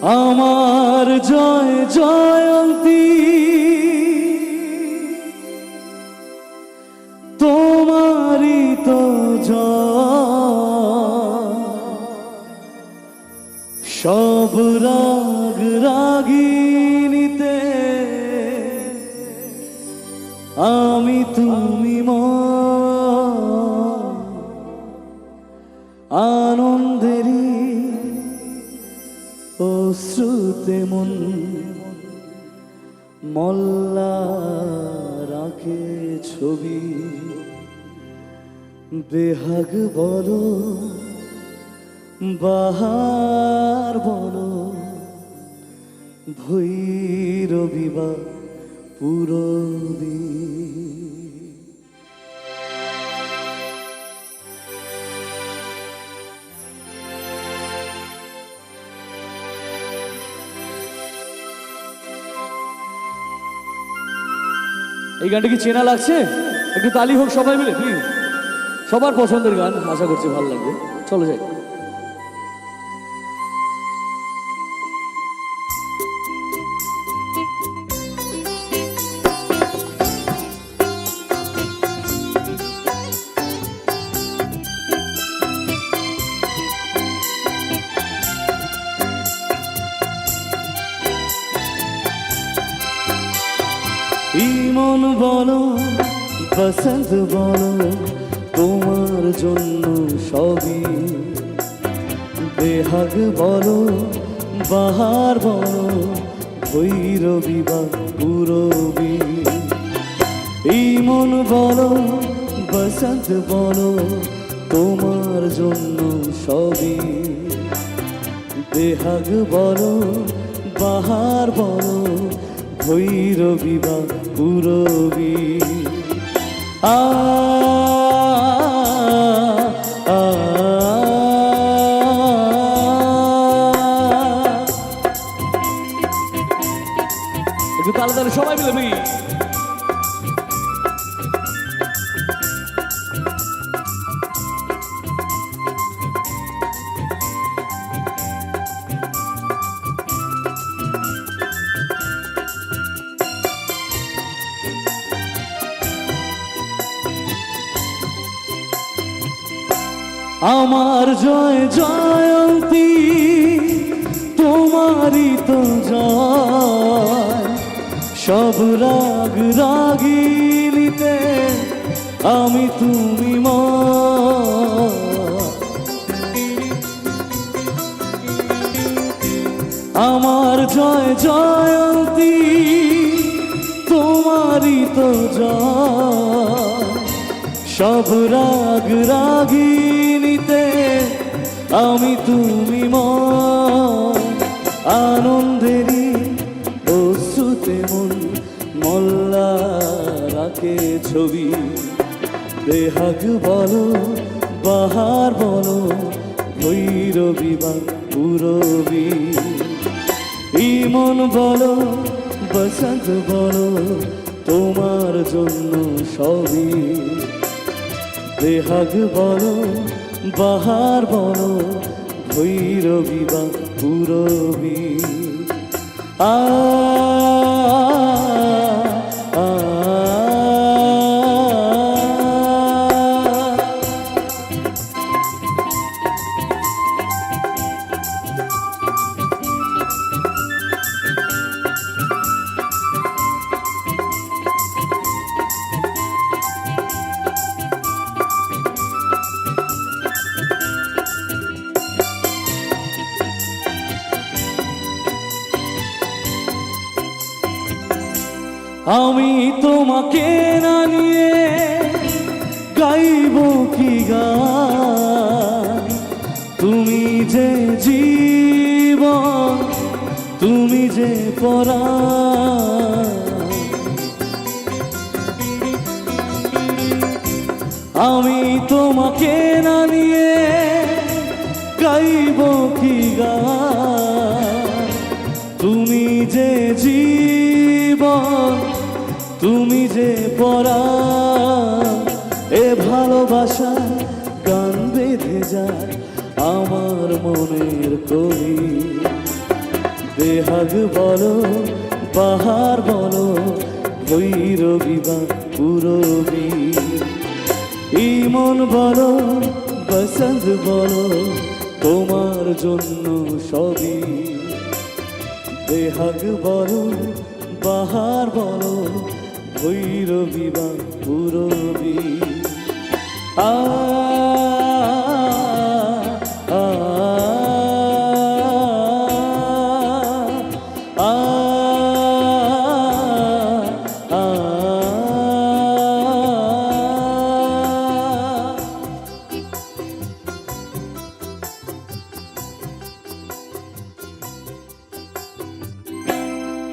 আমার জয় জয়ন্তী তোমারই তো জয়, সব রাগ রাগিনীতে আমি তুমি আনন্দেরই অশ্রুতে মন মল্লা রাখে ছবি। বেহাগ বলো বাহার বলো ভৈরবী বা পুরবী। এই গানটা কি চেনা লাগছে? একটু তালি হোক সবাই মিলে প্লিজ। সবার পছন্দের গান, আশা করছি ভালো লাগবে। চলো যাই। ইমন বলো বসন্ত বলো তোমার জন্য সবই। বেহাগ বলো বাহার বলো ভৈরবী বা পুরবী। ইমন বলো বসন্ত বলো তোমার জন্য সবই। বেহাগ বলো বাহার বলো ভৈরবী বা পুরবী। আ একটু তালে তালে সবাই মিলে মিলি। আমার জয় জয়ন্তী তোমারই তো জয়, সব রাগ রাগিনীতে আমি তুমি আমার জয় জয়ন্তী তোমারই তো জয়, সব রাগ রাগিনীতে আমি তুমি আনন্দেরই অশ্রুতে মন মল্লা রাখে ছবি। বেহাগ বলো বাহার বলো ভৈরবী বা পুরবী। ইমন বলো বসন্ত বলো তোমার জন্য সবই। বেহাগ বলো বাহার বলো ভৈরবী বা পুরবী। আ আমি তোমাকে না নিয়ে গাইব কি গান, তুমি যে জীবন তুমি যে পরাণ। আমি তোমাকে না নিয়ে গাইব কি গান, তুমি যে জীবন তুমি যে পরাণ। এ ভালোবাসা গান বেঁধে যায় আমার মনের কবি। বেহাগ বলো বাহার বলো ভৈরবী বা পুরবী, ইমন বলো বসন্ত বলো তোমার জন্য সবই। বেহাগ বলো বাহার বলো ভৈরবী বা পুরবী।